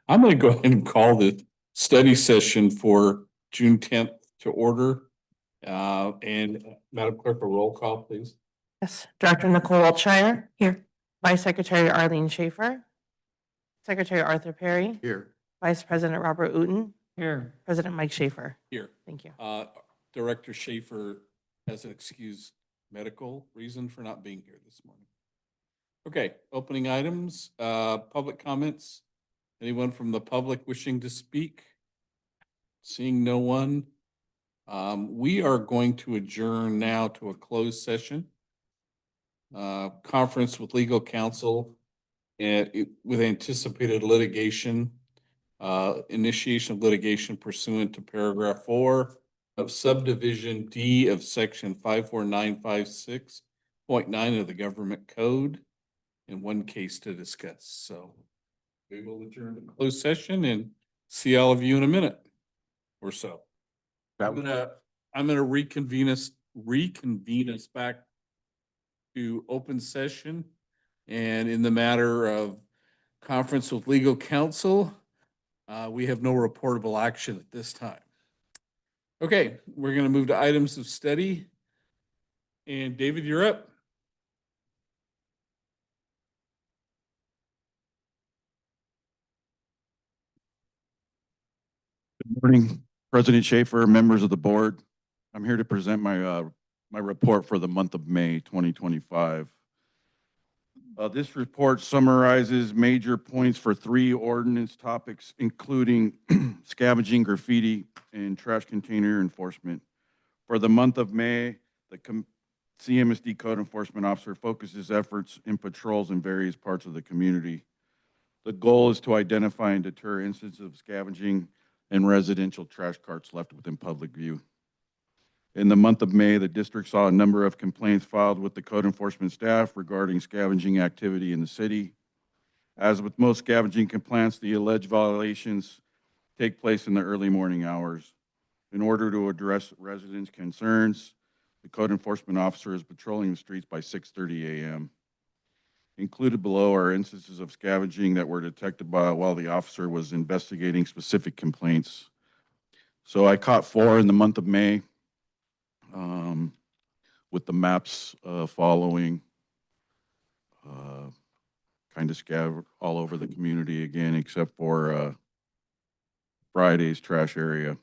I'm going to go ahead and call the study session for June 10th to order. And Madam Clerk, a roll call, please. Yes, Director Nicole Wiltshire. Here. Vice Secretary Arlene Schaefer. Secretary Arthur Perry. Here. Vice President Robert Uten. Here. President Mike Schaefer. Here. Thank you. Director Schaefer has an excused medical reason for not being here this morning. Okay, opening items, public comments. Anyone from the public wishing to speak? Seeing no one. We are going to adjourn now to a closed session. Conference with legal counsel and with anticipated litigation, initiation of litigation pursuant to paragraph 4 of subdivision D of section 54956.9 of the government code, in one case to discuss. So we will adjourn to closed session and see all of you in a minute or so. I'm gonna reconvene us back to open session. And in the matter of conference with legal counsel, we have no reportable action at this time. Okay, we're gonna move to items of study. And David, you're up. Good morning, President Schaefer, members of the board. I'm here to present my report for the month of May 2025. This report summarizes major points for 3 ordinance topics, including scavenging, graffiti, and trash container enforcement. For the month of May, the CMSD Code Enforcement Officer focuses efforts in patrols in various parts of the community. The goal is to identify and deter instances of scavenging and residential trash carts left within public view. In the month of May, the district saw a number of complaints filed with the code enforcement staff regarding scavenging activity in the city. As with most scavenging complaints, the alleged violations take place in the early morning hours. In order to address residents' concerns, the code enforcement officer is patrolling the streets by 6:30 a.m. Included below are instances of scavenging that were detected while the officer was investigating specific complaints. So I caught 4 in the month of May, with the maps following, kind of scattered all over the community again, except for Friday's trash area.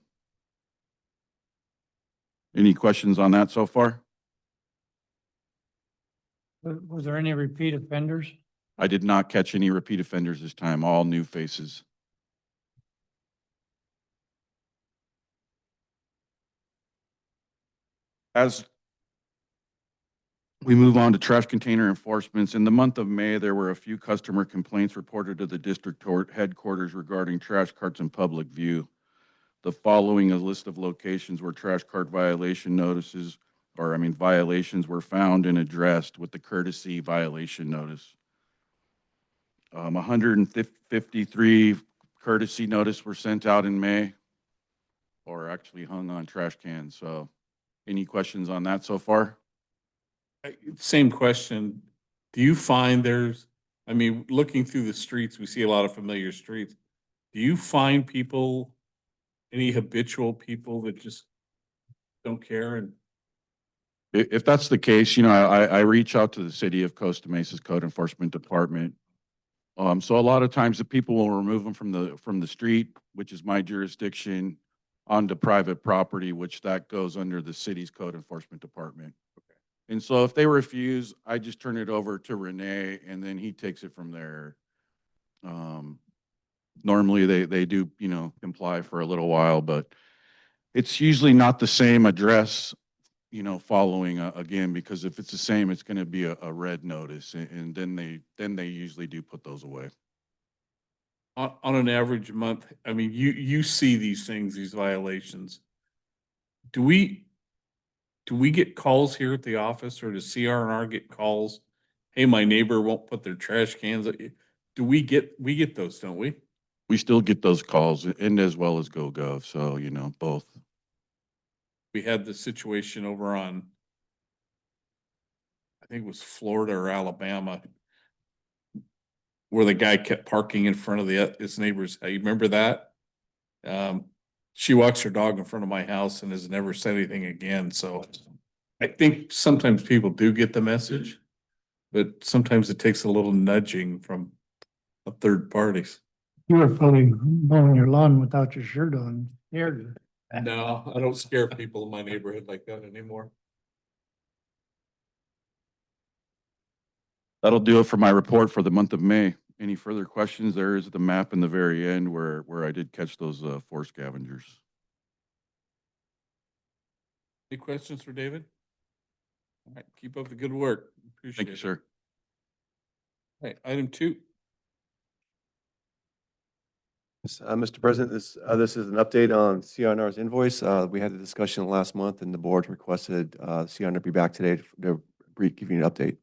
Any questions on that so far? Was there any repeat offenders? I did not catch any repeat offenders this time, all new faces. As we move on to trash container enforcements, in the month of May, there were a few customer complaints reported to the district headquarters regarding trash carts in public view. The following is a list of locations where trash cart violations were found and addressed with the courtesy violation notice. 153 courtesy notice were sent out in May, or actually hung on trash cans. So any questions on that so far? Same question. Do you find looking through the streets, we see a lot of familiar streets. Do you find any habitual people that just don't care? And If that's the case, I reach out to the city of Costa Mesa's code enforcement department. So a lot of times the people will remove them from the street, which is my jurisdiction, onto private property, which that goes under the city's code enforcement department. Okay. And so if they refuse, I just turn it over to Renee, and then he takes it from there. Normally they do, comply for a little while, but it's usually not the same address, following again, because if it's the same, it's going to be a red notice, and then they usually do put those away. on an average month, you see these things, these violations. Do we get calls here at the office, or does CR&R get calls? Hey, my neighbor won't put their trash cans. We get those, don't we? We still get those calls, and as well as GoGov, so, both. We had the situation over on, I think it was Florida or Alabama, where the guy kept parking in front of his neighbor's, you remember that? She walks her dog in front of my house and has never said anything again, so I think sometimes people do get the message, but sometimes it takes a little nudging from a third parties. You were probably mowing your lawn without your shirt on. Here. No, I don't scare people in my neighborhood like that anymore. That'll do it for my report for the month of May. Any further questions? There is the map in the very end where I did catch those, 4 scavengers. Any questions for David? All right, keep up the good work. Appreciate Thank you, it. sir. All right, item 2. Mr. President, this is an update on CRNR's invoice. We had a discussion last month and the board requested CRNR be back today to give you an update.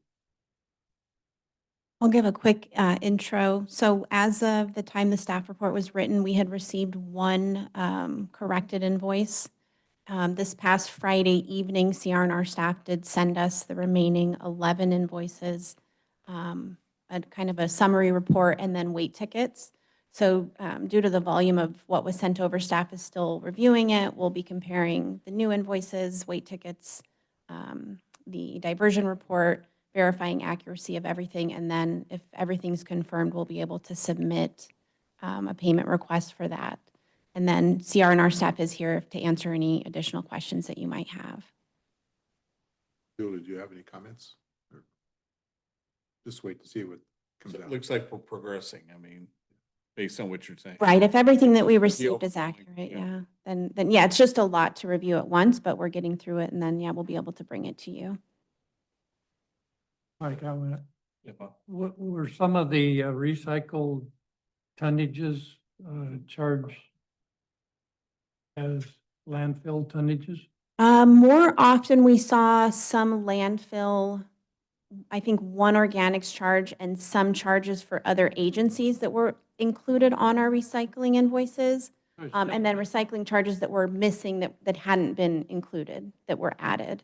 I'll give a quick intro. So as of the time the staff report was written, we had received one corrected invoice. This past Friday evening, CRNR staff did send us the remaining 11 invoices, a kind of a summary report, and then weight tickets. So due to the volume of what was sent over, staff is still reviewing it. We'll be comparing the new invoices, weight tickets, the diversion report, verifying accuracy of everything, and then if everything's confirmed, we'll be able to submit a payment request for that. And then CRNR staff is here to answer any additional questions that you might have. Julie, do you have any comments? Or just wait to see what comes It out. looks like we're progressing, I mean, based on what you're saying. Right, if everything that we received is overwhelming, accurate, yeah. yeah, then yeah, it's just a lot to review at once, but we're getting through it, and then, yeah, we'll be able to bring it to you. Mike, I went, Yeah, Bob. what were some of the recycled tonnages charged as landfill tonnages? More often, we saw some landfill, I think one organics charge and some charges for other agencies that were included on our recycling invoices. And then recycling charges that were missing that hadn't been included, that were added.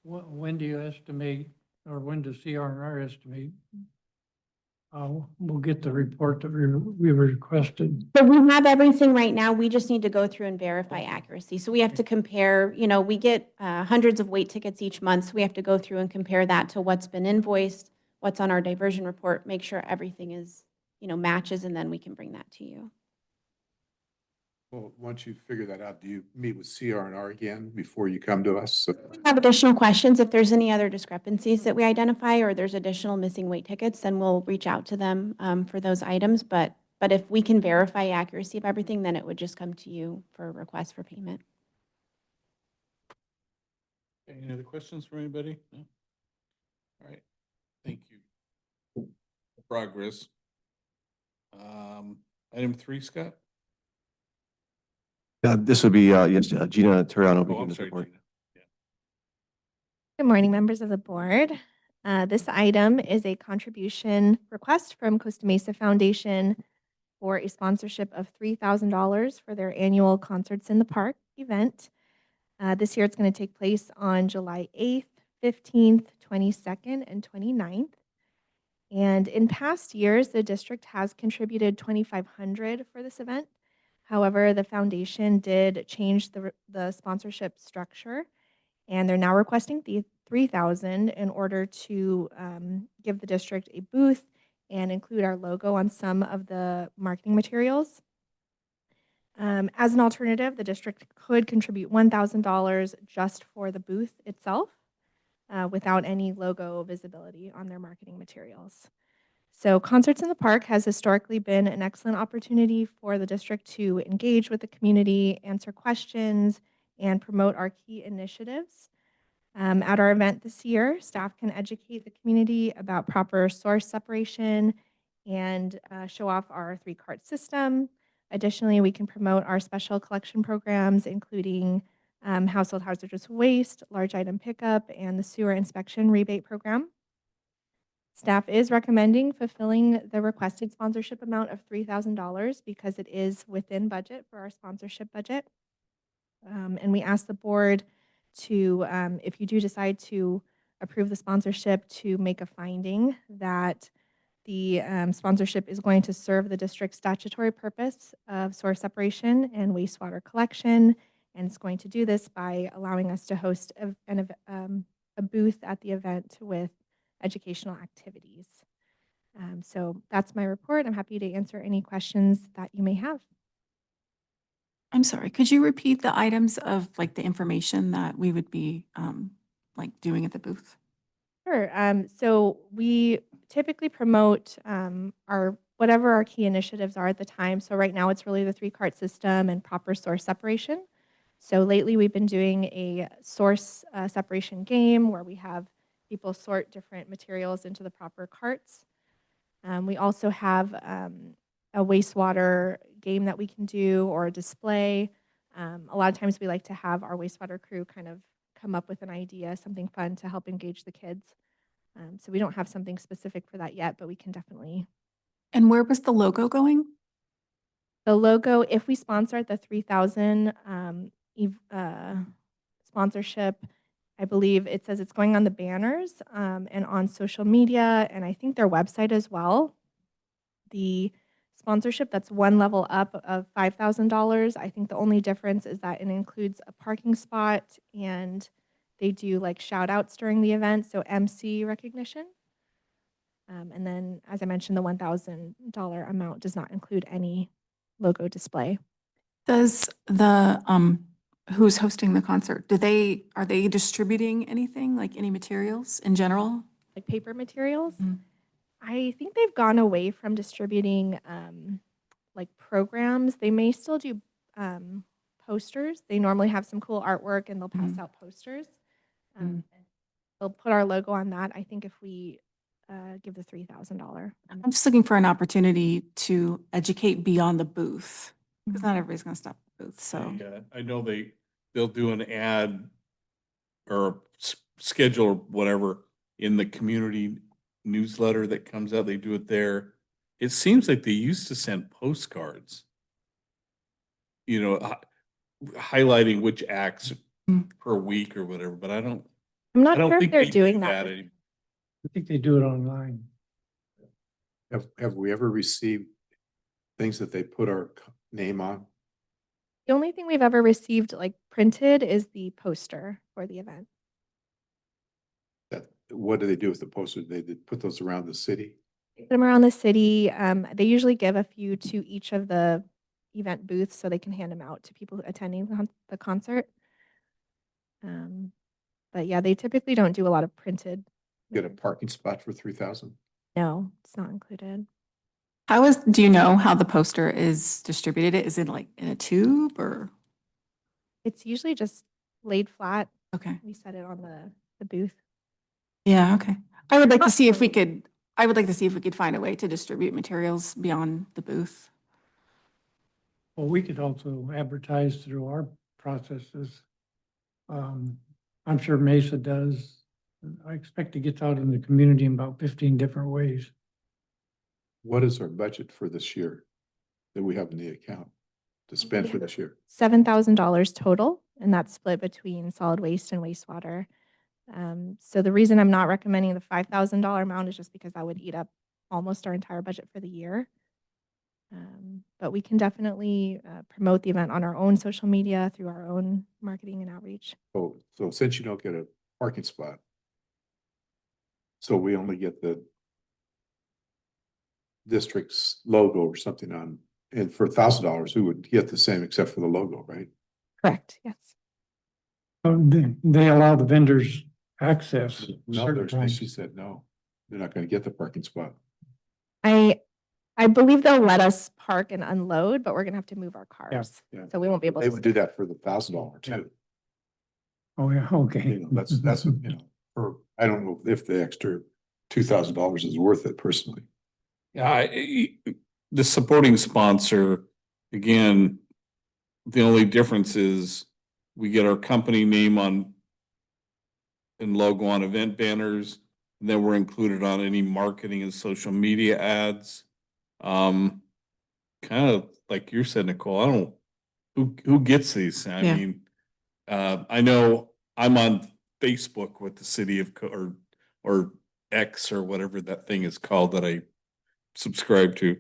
When do you estimate, or when does CRNR estimate? We'll get the report that we requested. So we have everything right now. We just need to go through and verify accuracy. So we have to compare, we get hundreds of weight tickets each month. So we have to go through and compare that to what's been invoiced, what's on our diversion report, make sure everything is, matches, and then we can bring that to you. Well, once you figure that out, do you meet with CRNR again before you come to us? If you have additional questions, if there's any other discrepancies that we identify or there's additional missing weight tickets, then we'll reach out to them for those items. But if we can verify accuracy of everything, then it would just come to you for a request for payment. Any other questions from anybody? No? All right, thank you. Progress. Item 3, Scott? This would be, yes, Gina Turano. Oh, begin I'm the sorry, report. Gina. Yeah. Good morning, members of the board. This item is a contribution request from Costa Mesa Foundation for a sponsorship of $3,000 for their annual Concerts in the Park event. This year, it's going to take place on July 8th, 15th, 22nd, and 29th. And in past years, the district has contributed $2,500 for this event. However, the foundation did change the sponsorship structure, and they're now requesting the $3,000 in order to give the district a booth and include our logo on some of the marketing materials. As an alternative, the district could contribute $1,000 just for the booth itself without any logo visibility on their marketing materials. So Concerts in the Park has historically been an excellent opportunity for the district to engage with the community, answer questions, and promote our key initiatives. At our event this year, staff can educate the community about proper source separation and show off our 3-cart system. Additionally, we can promote our special collection programs, including household hazardous waste, large item pickup, and the sewer inspection rebate program. Staff is recommending fulfilling the requested sponsorship amount of $3,000 because it is within budget for our sponsorship budget. And we ask the board to, if you do decide to approve the sponsorship, to make a finding that The sponsorship is going to serve the district's statutory purpose of source separation and wastewater collection. And it's going to do this by allowing us to host a booth at the event with educational activities. So that's my report. I'm happy to answer any questions that you may have. I'm sorry, could you repeat the items of like the information that we would be like doing at the booth? Sure. So we typically promote whatever our key initiatives are at the time. So right now it's really the 3-cart system and proper source separation. So lately we've been doing a source separation game where we have people sort different materials into the proper carts. We also have a wastewater game that we can do or a display. A lot of times we like to have our wastewater crew kind of come up with an idea, something fun to help engage the kids. So we don't have something specific for that yet, but we can definitely. And where was the logo going? The logo, if we sponsor at the 3,000 sponsorship, I believe it says it's going on the banners and on social media, and I think their website as well. The sponsorship, that's one level up of $5,000. I think the only difference is that it includes a parking spot and they do like shout outs during the event, so MC recognition. And then, as I mentioned, the $1,000 amount does not include any logo display. Does the who's hosting the concert, are they distributing anything, like any materials in general? Like paper materials. Mhm. I think they've gone away from distributing like programs. They may still do posters. They normally have some cool artwork and they'll pass Mhm. out posters. They'll put our logo on that. I think if we give the $3,000. I'm just looking for an opportunity to educate beyond the booth, because not everybody's gonna stop at the booth, so. I know they'll do an ad or a schedule or whatever in the community newsletter that comes out. They do it there. It seems like they used to send postcards, you know, highlighting which acts Mm. per week or whatever, but I I'm don't not sure if think they're they do doing that. anymore. I think they do it online. Have we ever received things that they put our name on? The only thing we've ever received like printed is the poster for the event. What do they do with the posters? They put those around the city? Put them around the city. They usually give a few to each of the event booths so they can hand them out to people attending the concert. But yeah, they typically don't do a lot of printed. Get a parking spot for 3,000? No, it's not included. Do you know how the poster is distributed? Is it like in a tube or? It's usually just laid flat. Okay, We set it on the booth. yeah, okay. I would like to see if we could find a way to distribute materials beyond the booth. Well, we could also advertise through our processes. I'm sure Mesa does. I expect it gets out in the community in about 15 different ways. What is our budget for this year that we have in the account to spend for this year? $7,000 total, and that's split between solid waste and wastewater. So the reason I'm not recommending the $5,000 amount is just because that would eat up almost our entire budget for the year. But we can definitely promote the event on our own social media through our own marketing and outreach. Oh, so since you don't get a parking spot, so we only get the district's logo or something on, and for $1,000, we would get the same except for the logo, right? Correct, yes. They allow the vendors access No, certain times. she said no, they're not gonna get the parking spot. I believe they'll let us park and unload, but we're gonna have to move our cars. yeah. So we won't be able They to. would do that for the $1,000 too. Oh, yeah, okay. You know, that's, you know, for, I don't know if the extra $2,000 is worth it personally. Yeah, the supporting sponsor, again, the only difference is we get our company name on and logo on event banners, and then we're included on any marketing and social media ads. Kind of like you said, Nicole, I don't, who gets these? I Yeah. mean, I know I'm on Facebook with the city of, or X or whatever that thing is called that I subscribe to.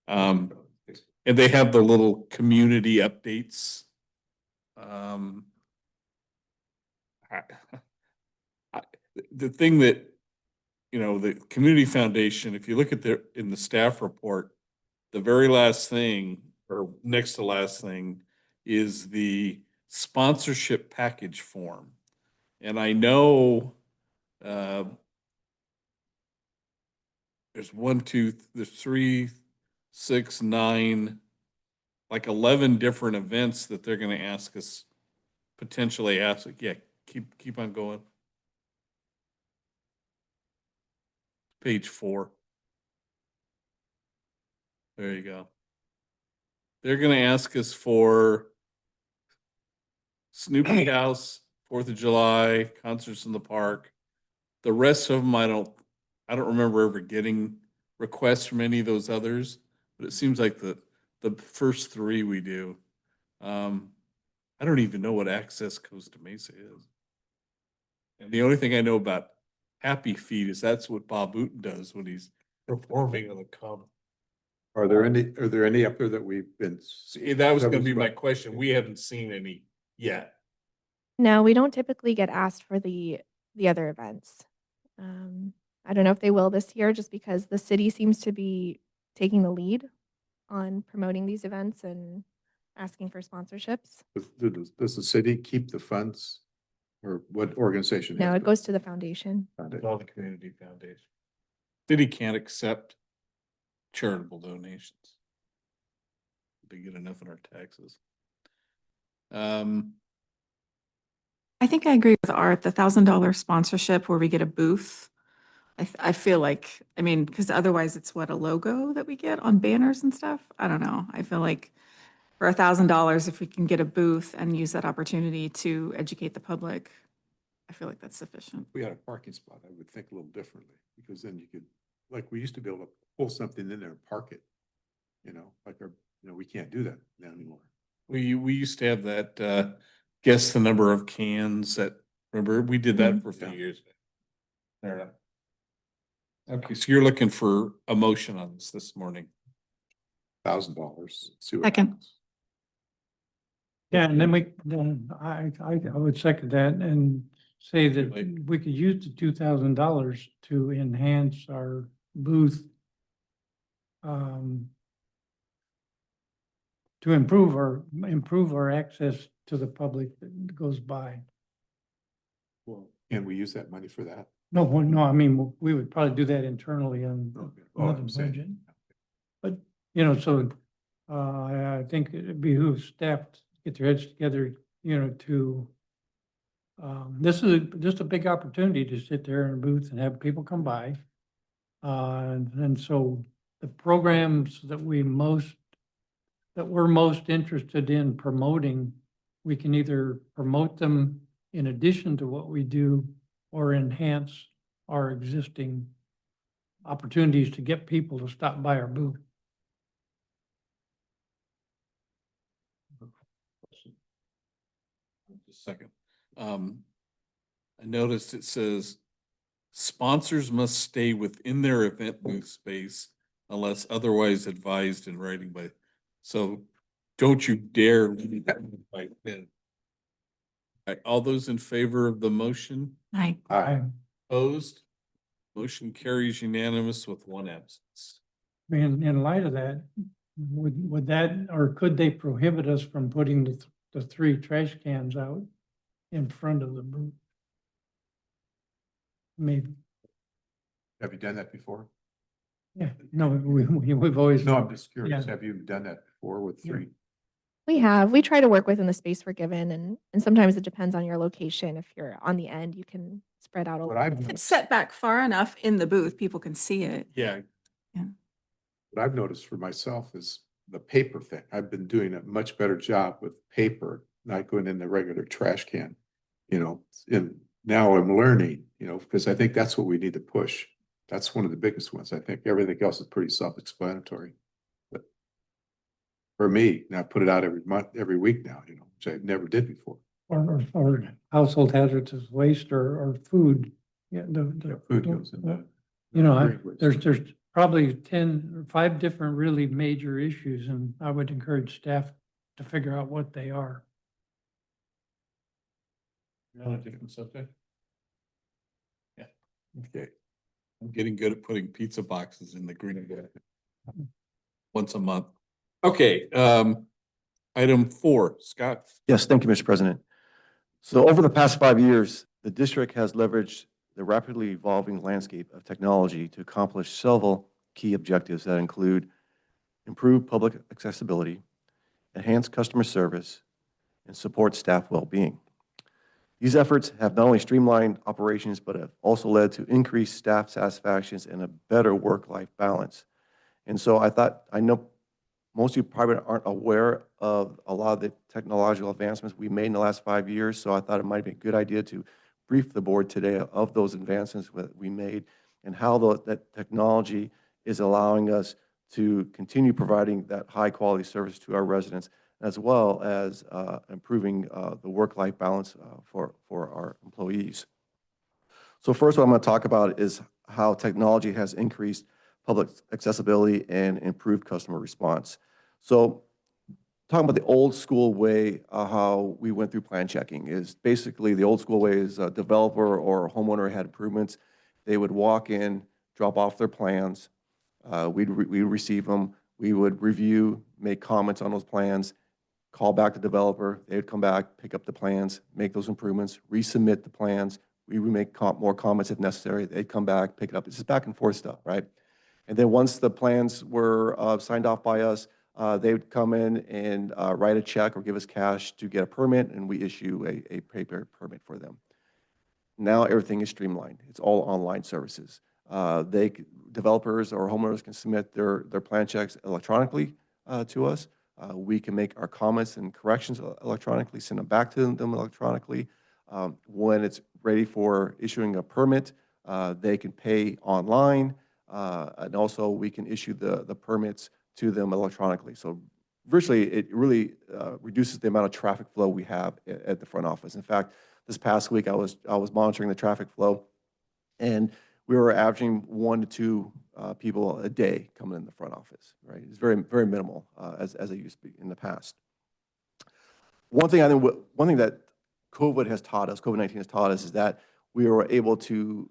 And they have the little community updates. I- the thing that, the Community Foundation, if you look at in the staff report, the very last thing, or next to last thing, is the sponsorship package form. And I know, there's 3, 6, 9, like 11 different events that they're gonna ask us, potentially ask, yeah, keep on going. Page 4. There you go. They're gonna ask us for Snoopy House, 4th of July, concerts in the park. The rest of them, I don't remember ever getting requests from any of those others, but it seems like the first 3 we do. I don't even know what Access Costa Mesa is. And the only thing I know about Happy Feet is that's what Bob Wooten does when he's performing on the common. Are there any up there that we've been? See, that was gonna be my question. We haven't seen any yet. No, we don't typically get asked for the other events. I don't know if they will this year, just because the city seems to be taking the lead on promoting these events and asking for sponsorships. Does the city keep the funds? Or what organization? No, has it goes to the foundation. it? All the Community Foundation. City can't accept charitable donations. They get enough in our taxes. I think I agree with Art, the $1,000 sponsorship where we get a booth. I feel like, I mean, because otherwise it's what, a logo that we get on banners and stuff? I don't know. I feel like for $1,000, if we can get a booth and use that opportunity to educate the public, I feel like that's sufficient. If we had a parking spot, I would think a little differently, because then you could, like, we used to be able to pull something in there and park it. We can't do that now anymore. We used to have that, guess the number of cans that, remember, we did that for a few Yeah. years. Fair enough. Okay, so you're looking for a motion on this morning. $1,000. See what Second. happens. Yeah, and then I would second that and say that we could use the $2,000 to enhance our booth. To improve our access to the public that goes by. Well, can we use that money for that? No, I mean, we would probably do that internally on Okay. Oh, another I'm saying- budget. But, so, I think it behooves staff to get their heads together, to, this is just a big opportunity to sit there in a booth and have people come by. And so the programs that we're most interested in promoting, we can either promote them in addition to what we do or enhance our existing opportunities to get people to stop by our booth. Just a second. I noticed it says sponsors must stay within their event booth space unless otherwise advised in writing by, so don't you dare. leave that by then. All right, all those in favor of the motion, Aye. opposed? Motion carries unanimous with 1 absence. In light of that, would that, or could they prohibit us from putting the 3 trash cans out in front of the booth? Maybe, Have you done that before? yeah, no, we've always. No, I'm just curious. Yeah. Have you done that before with Yeah. 3? We try to work within the space we're given, and sometimes it depends on your location. If you're on the end, you can spread out a What little. I've, If it's set back far enough in the booth, people can see it. Yeah, what I've noticed for myself is the paper thing. I've been doing a much better job with paper, not going in the regular trash can. And now I'm learning, because I think that's what we need to push. That's one of the biggest ones. I think everything else is pretty self-explanatory. But for me, now I put it out every month, every week now, which I never did before. Or household hazardous waste or food. Yeah, Yeah, food goes in the. You know, green waste. there's probably 5 different really major issues, and I would encourage staff to figure out what they are. You're on a different subject? Yeah, Okay. I'm getting good at putting pizza boxes in the green bag. Once a month. Okay, item 4, Scott. Yes, thank you, Mr. President. So over the past 5 years, the district has leveraged the rapidly evolving landscape of technology to accomplish several key objectives that include improved public accessibility, enhance customer service, and support staff well-being. These efforts have not only streamlined operations, but have also led to increased staff satisfactions and a better work-life balance. And so I know most of you probably aren't aware of a lot of the technological advancements we made in the last 5 years, so I thought it might be a good idea to brief the board today of those advancements that we made and how that technology is allowing us to continue providing that high-quality service to our residents, as well as improving the work-life balance for our employees. So first, what I'm going to talk about is how technology has increased public accessibility and improved customer response. So talking about the old school way, how we went through plan checking is basically the old school way is a developer or a homeowner had improvements. They would walk in, drop off their plans. We'd receive them. We would review, make comments on those plans, call back the developer. They would come back, pick up the plans, make those improvements, resubmit the plans. We would make more comments if necessary. They'd come back, pick it up. It's just back and forth stuff, right? And then once the plans were signed off by us, they would come in and write a check or give us cash to get a permit, and we issue a paper permit for them. Now everything is streamlined. It's all online services. Developers or homeowners can submit their plan checks electronically to us. We can make our comments and corrections electronically, send them back to them electronically. When it's ready for issuing a permit, they can pay online, and also we can issue the permits to them electronically. So virtually, it really reduces the amount of traffic flow we have at the front office. In fact, this past week, I was monitoring the traffic flow, and we were averaging 1 to 2 people a day coming in the front office, right? It's very, very minimal as it used to be in the past. One thing that COVID-19 has taught us is that we were able to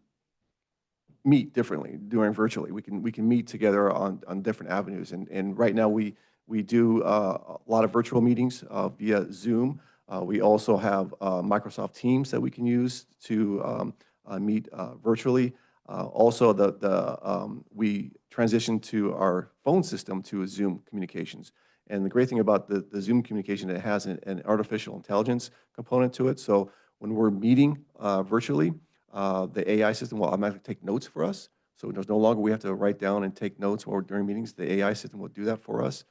meet differently doing virtually. We can meet together on different avenues, and right now we do a lot of virtual meetings via Zoom. We also have Microsoft Teams that we can use to meet virtually. Also, we transitioned to our phone system to a Zoom communications. And the great thing about the Zoom communication, it has an artificial intelligence component to it. So when we're meeting virtually, the AI system will automatically take notes for us. So there's no longer we have to write down and take notes while we're during meetings. The AI system will do that for us.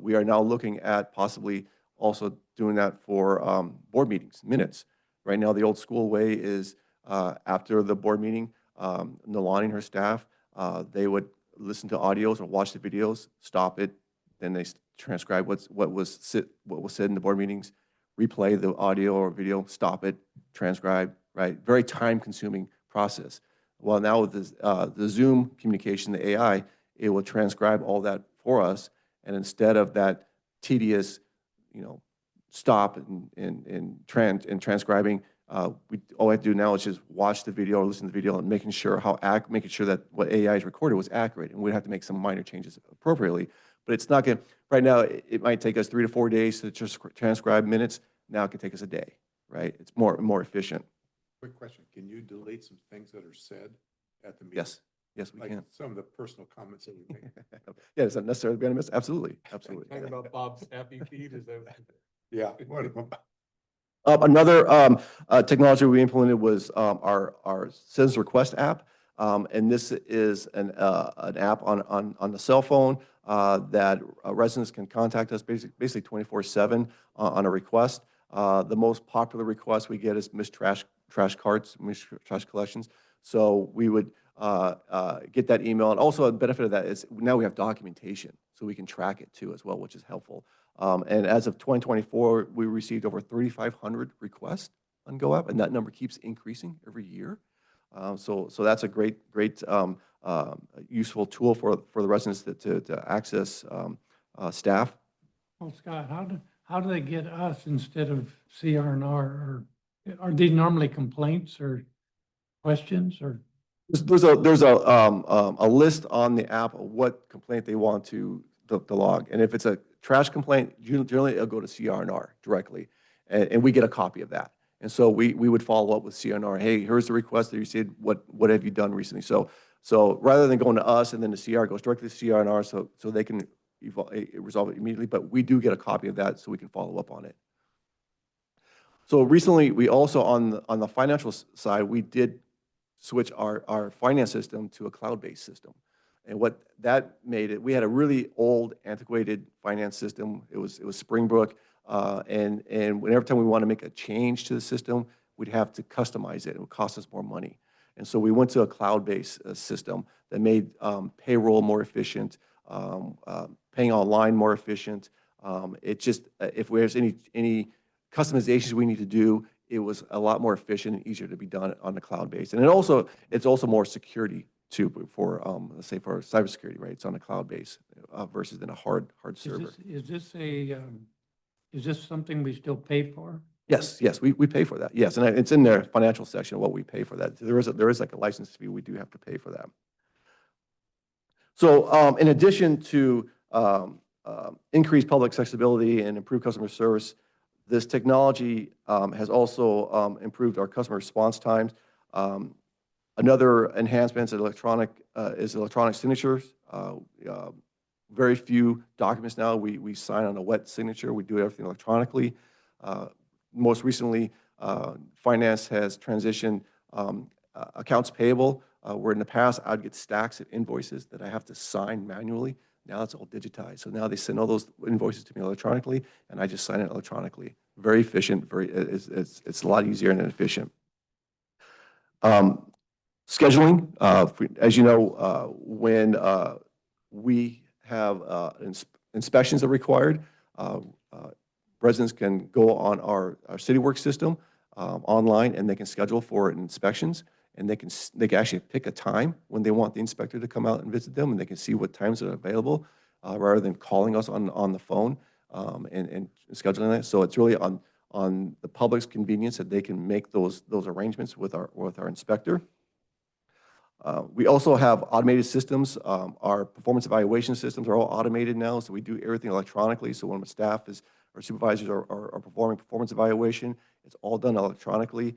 We are now looking at possibly also doing that for board meetings, minutes. Right now, the old school way is after the board meeting, Nalani and her staff, they would listen to audios or watch the videos, stop it, then they transcribe what was said in the board meetings, replay the audio or video, stop it, transcribe, right? Very time-consuming process. Well, now with the Zoom communication, the AI, it will transcribe all that for us, and instead of that tedious, stop and transcribing, all we have to do now is just watch the video or listen to the video and making sure that what AI is recorded was accurate, and we'd have to make some minor changes appropriately. But it's not going to, right now, it might take us 3 to 4 days to just transcribe minutes. Now it can take us a day, right? It's more efficient. Quick question. Can you delete some things that are said at the meeting? Yes, we Like can. some of the personal comments that we make. Yeah, is that necessarily going to miss? Absolutely. Talking about Bob's happy feet, is that? Yeah, one of them. Another technology we implemented was our Citizens Request app. And this is an app on the cell phone that residents can contact us basically 24/7 on a request. The most popular request we get is missed trash carts, missed trash collections. So we would get that email. And also a benefit of that is now we have documentation, so we can track it too as well, which is helpful. And as of 2024, we received over 3,500 requests on GoApp, and that number keeps increasing every year. So that's a great useful tool for the residents to access staff. Well, Scott, how do they get us instead of CR&R? Or are these normally complaints or questions or? There's a list on the app of what complaint they want to log. And if it's a trash complaint, generally it'll go to CR&R directly. And we get a copy of that. And so we would follow up with CR&R. Hey, here's the request that you said. What have you done recently? So rather than going to us and then the CR, it goes directly to CR&R so they can resolve it immediately. But we do get a copy of that so we can follow up on it. So recently, we also on the financial side, we did switch our finance system to a cloud-based system. And what that made it, we had a really old, antiquated finance system. It was Springbrook. And whenever time we want to make a change to the system, we'd have to customize it. It would cost us more money. And so we went to a cloud-based system that made payroll more efficient, paying online more efficient. It just, if there's any customizations we need to do, it was a lot more efficient and easier to be done on the cloud base. And it's also more security too for, let's say for cybersecurity, right? It's on the cloud base versus in a hard server. Is this something we still pay for? Yes, we pay for that. Yes, and it's in their financial section what we pay for that. There is like a license fee we do have to pay for that. So in addition to increased public accessibility and improved customer service, this technology has also improved our customer response times. Another enhancement is electronic signatures. Very few documents now we sign on a wet signature. We do everything electronically. Most recently, finance has transitioned accounts payable, where in the past I'd get stacks of invoices that I have to sign manually. Now it's all digitized. So now they send all those invoices to me electronically, and I just sign it electronically. Very efficient. It's a lot easier and efficient. Scheduling, as you know, when we have inspections that are required, residents can go on our CityWorks system online, and they can schedule for inspections. And they can actually pick a time when they want the inspector to come out and visit them, and they can see what times are available rather than calling us on the phone and scheduling that. So it's really on the public's convenience that they can make those arrangements with our inspector. We also have automated systems. Our performance evaluation systems are all automated now, so we do everything electronically. So when the staff or supervisors are performing performance evaluation, it's all done electronically.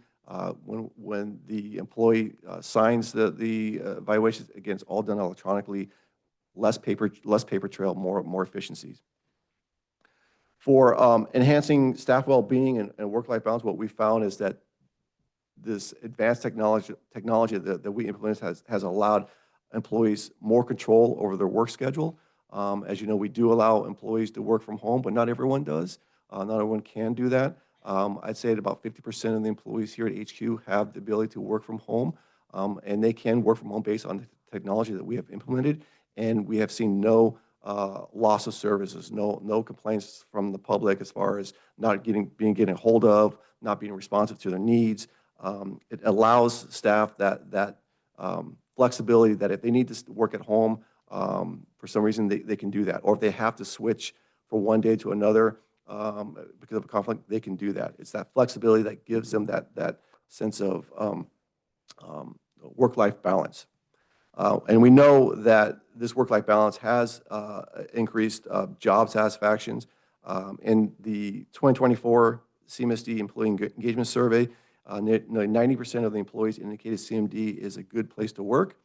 When the employee signs the evaluations, again, it's all done electronically, less paper trail, more efficiencies. For enhancing staff well-being and work-life balance, what we found is that this advanced technology that we implemented has allowed employees more control over their work schedule. As you know, we do allow employees to work from home, but not everyone does. Not everyone can do that. I'd say that about 50% of the employees here at HQ have the ability to work from home, and they can work from home based on the technology that we have implemented. And we have seen no loss of services, no complaints from the public as far as not being a hold of, not being responsive to their needs. It allows staff that flexibility that if they need to work at home for some reason, they can do that. Or if they have to switch from one day to another because of a conflict, they can do that. It's that flexibility that gives them that sense of work-life balance. And we know that this work-life balance has increased job satisfactions. In the 2024 CMSD Employee Engagement Survey, 90% of the employees indicated CMD is a good place to work.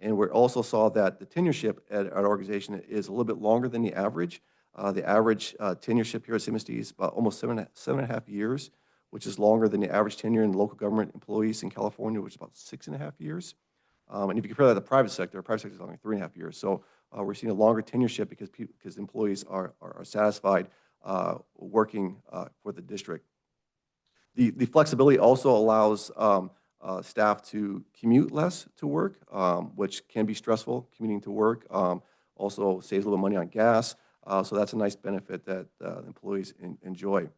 And we also saw that the tenureship at our organization is a little bit longer than the average. The average tenureship here at CMSD is about almost seven and a half years, which is longer than the average tenure in local government employees in California, which is about 6.5 years. And if you compare that to the private sector is only 3.5 years. So we're seeing a longer tenureship because employees are satisfied working for the district. The flexibility also allows staff to commute less to work, which can be stressful, commuting to work. Also saves a little money on gas. So that's a nice benefit that employees enjoy.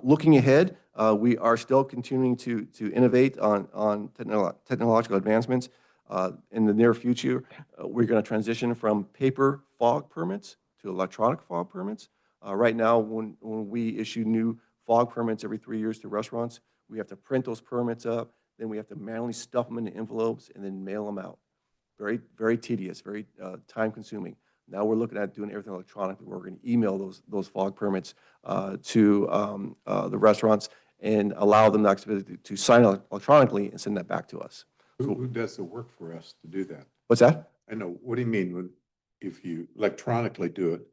Looking ahead, we are still continuing to innovate on technological advancements. In the near future, we're going to transition from paper fog permits to electronic fog permits. Right now, when we issue new fog permits every 3 years to restaurants, we have to print those permits up, then we have to manually stuff them into envelopes and then mail them out. Very, very tedious, very time consuming. Now we're looking at doing everything electronically. We're going to email those fog permits to the restaurants and allow them to sign electronically and send that back to us. Who does the work for us to do that? What's that? I know, what do you mean when, if you electronically do it,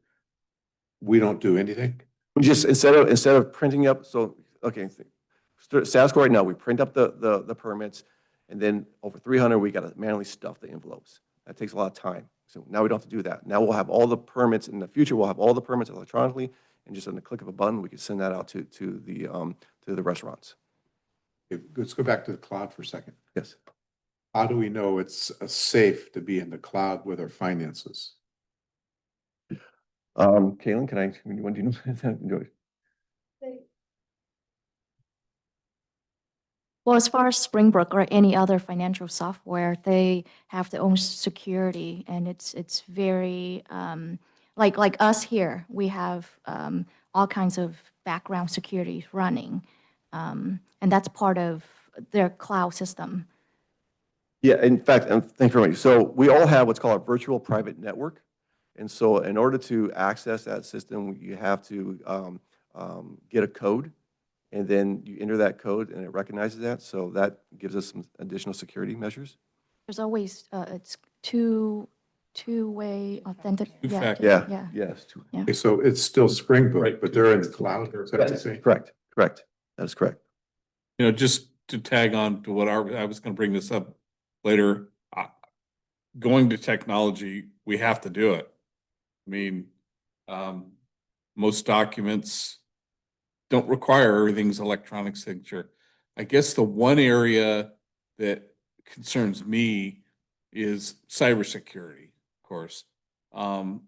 we don't do anything? We just, instead of printing up, so, okay, status quo right now, we print up the permits, and then over 300, we got to manually stuff the envelopes. That takes a lot of time. So now we don't have to do that. Now we'll have all the permits, in the future, we'll have all the permits electronically, and just on the click of a button, we can send that out to the restaurants. Okay, let's go back to the cloud for a second. Yes. How do we know it's safe to be in the cloud with our finances? Caitlin, when do you know? Well, as far as Springbrook or any other financial software, they have their own security, and it's very like us here. We have all kinds of background security running, and that's part of their cloud system. Yeah, in fact, and thank you very much. So we all have what's called a virtual private network. And so in order to access that system, you have to get a code, and then you enter that code and it recognizes that. So that gives us some additional security measures. There's always it's two-way authentic. Two-factor. Yeah. Yes. Yeah. Okay, so it's still Springbrook, Right. but they're in the cloud, is that what you're Yes, saying? correct. That is correct. You know, just to tag on to what I was gonna bring this up later. Going to technology, we have to do it. I mean, most documents don't require everything's electronic signature. I guess the one area that concerns me is cybersecurity, of course. I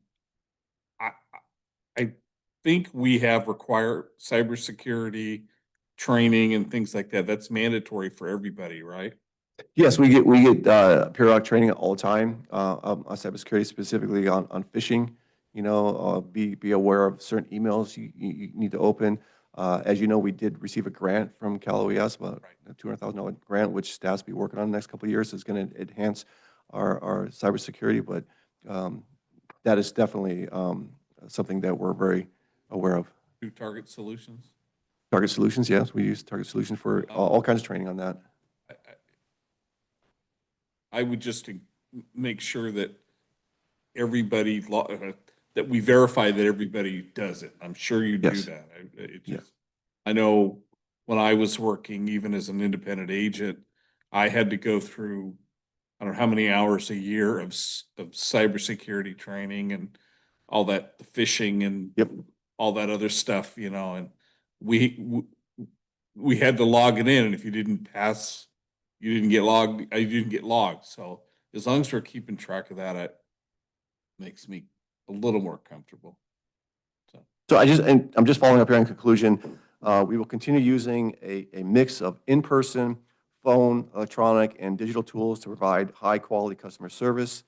think we have required cybersecurity training and things like that. That's mandatory for everybody, right? Yes, we get periodic training all the time on cybersecurity, specifically on phishing. You know, be aware of certain emails you need to open. As you know, we did receive a grant from Cal OES, about a $200,000 grant, which staff's be working on the next couple of years. Is going to enhance our cybersecurity, but that is definitely something that we're very aware of. Do Target Solutions? Target Solutions, yes, we use Target Solutions for all kinds of training on that. I would just make sure that everybody, that we verify that everybody does it. I'm sure you do Yes. that. Yeah. I know when I was working, even as an independent agent, I had to go through, I don't know how many hours a year of cybersecurity training and all that, the phishing and Yep. all that other stuff, you know, and we had to log it in, and if you didn't pass, you didn't get logged. So as long as we're keeping track of that, it makes me a little more comfortable. So I'm just following up here in conclusion. We will continue using a mix of in-person, phone, electronic, and digital tools to provide high-quality customer service.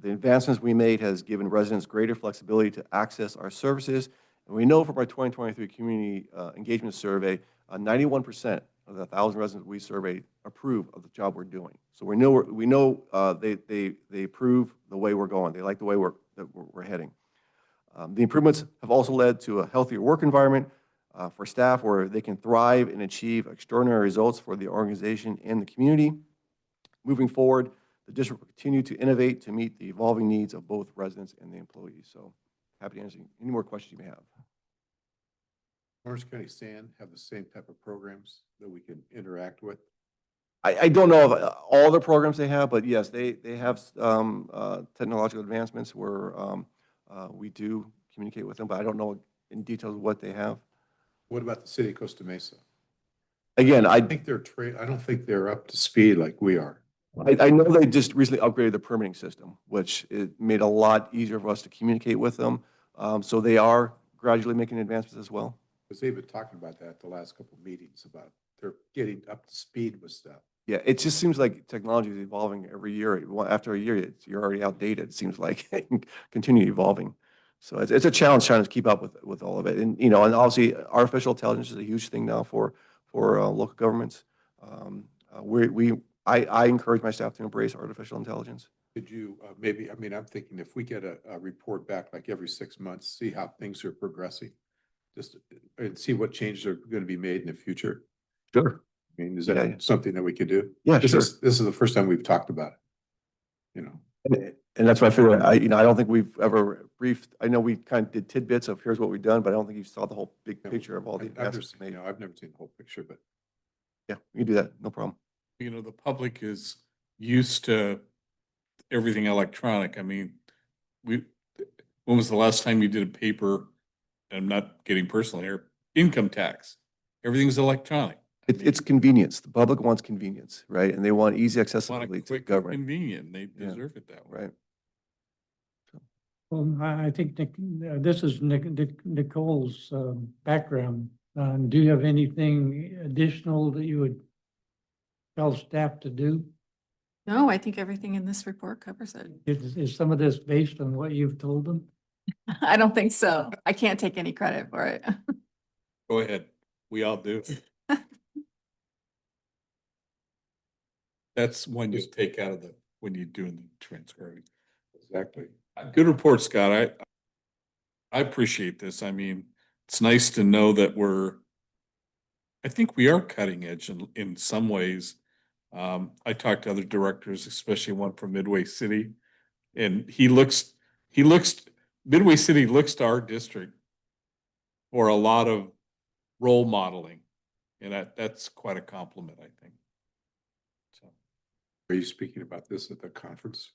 The advancements we made has given residents greater flexibility to access our services. And we know from our 2023 community engagement survey, 91% of the 1,000 residents we surveyed approve of the job we're doing. So we know they approve the way we're going. They like the way we're heading. The improvements have also led to a healthier work environment for staff where they can thrive and achieve extraordinary results for the organization and the community. Moving forward, the district will continue to innovate to meet the evolving needs of both residents and the employees. So happy to answer any more questions you may have. Orange County Sand have the same type of programs that we can interact with? I don't know of all the programs they have, but yes, they have technological advancements where we do communicate with them, but I don't know in detail what they have. What about the city of Costa Mesa? Again, I think I don't think they're up to speed like we are. I know they just recently upgraded the permitting system, which it made a lot easier for us to communicate with them. So they are gradually making advancements as well. Because they've been talking about that the last couple of meetings about they're getting up to speed with stuff. Yeah, it just seems like technology is evolving every year. After a year, you're already outdated, it seems like, and continue evolving. So it's a challenge trying to keep up with all of it. And, and obviously artificial intelligence is a huge thing now for local governments. I encourage my staff to embrace artificial intelligence. Could you, maybe, I mean, I'm thinking if we get a report back like every 6 months, see how things are progressing. Just, and see what changes are going to be made in the future. Sure. I mean, is Yeah, that yeah. something that we could do? Yeah, This sure. is the first time we've talked about it. And that's why I figured, I don't think we've ever briefed, I know we kind of did tidbits of here's what we've done, but I don't think you saw the whole big picture of all the I've never advancements seen, made. I've never seen the whole picture, but Yeah, we can do that, no problem. The public is used to everything electronic. I mean, when was the last time you did a paper? I'm not getting personal here, income tax. Everything's electronic. It's convenience. The public wants convenience, right? And they want easy Want accessibility it to quick and government, convenient. They Yeah. deserve it that way. right? Well, I think this is Nicole's background. Do you have anything additional that you would tell staff to do? No, I think everything in this report covers it. Is some of this based on what you've told them? I don't think so. I can't take any credit for it. Go ahead. We all do. That's one you take out of when you're doing the transcribing. exactly. Good report, Scott. I appreciate this. I mean, it's nice to know that I think we are cutting edge in some ways. I talked to other directors, especially one from Midway City, and Midway City looks to our district for a lot of role modeling. And that's quite a compliment, I think. So. Are you speaking about this at the conference?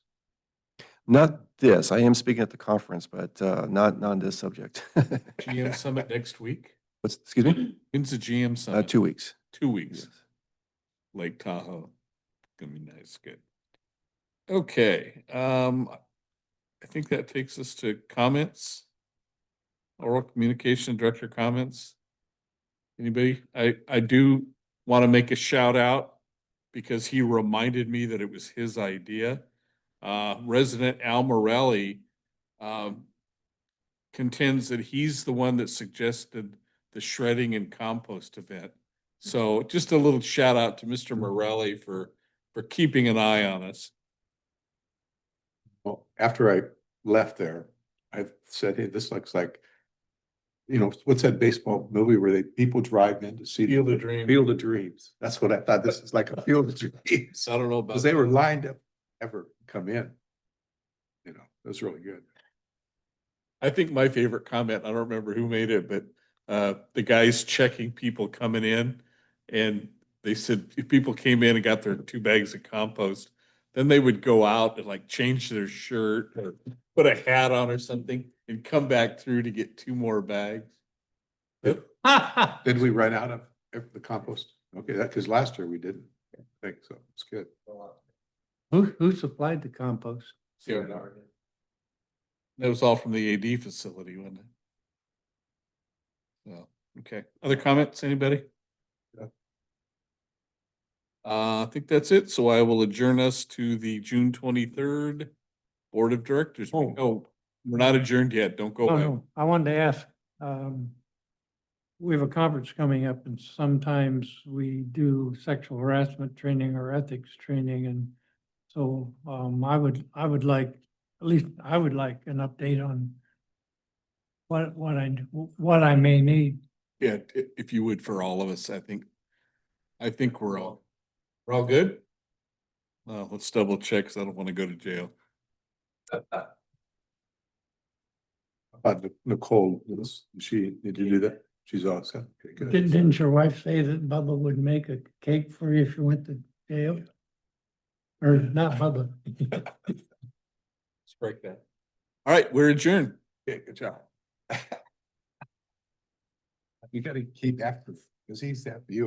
Not this, I am speaking at the conference, but not on this subject. GM Summit next week? Excuse me? When's the GM Summit? 2 weeks. 2 weeks. Yes. Lake Tahoe. Gonna be nice, good. Okay, I think that takes us to comments. Oral communication director comments. Anybody? I do want to make a shout out because he reminded me that it was his idea. Resident Al Morelli contends that he's the one that suggested the shredding and compost event. So just a little shout out to Mr. Morelli for keeping an eye on us. Well, after I left there, I said, hey, this looks like, what's that baseball movie where people drive in to see Field of Dreams. Field of Dreams. That's what I thought. This is like a Field of Dreams. I don't know about. Because they were lined up, ever come in. It was really good. I think my favorite comment, I don't remember who made it, but the guys checking people coming in, and they said if people came in and got their 2 bags of compost, then they would go out and like change their shirt or put a hat on or something and come back through to get 2 more bags. Did we run out of the compost? Okay, because last year we didn't. I think so. It's good. Who supplied the compost? Yeah. That was all from the AD facility, wasn't it? So, okay. Other comments, anybody? Yeah. I think that's it. So I will adjourn us to the June 23rd Board of Directors. Oh. Oh, we're not adjourned yet. Don't go Oh, away. no, I wanted to ask, we have a conference coming up and sometimes we do sexual harassment training or ethics training. And so, I would like, at least I would like an update on what I may need. Yeah, if you would for all of us, I think we're all good. Let's double check because I don't want to go to jail. Nicole, did you do that? She's awesome. Okay, good. Didn't your wife say that Bubba would make a cake for you if you went to jail? Or not Bubba? Strike that. All right, we're adjourned. Okay, good job. You gotta keep after, because he's after you.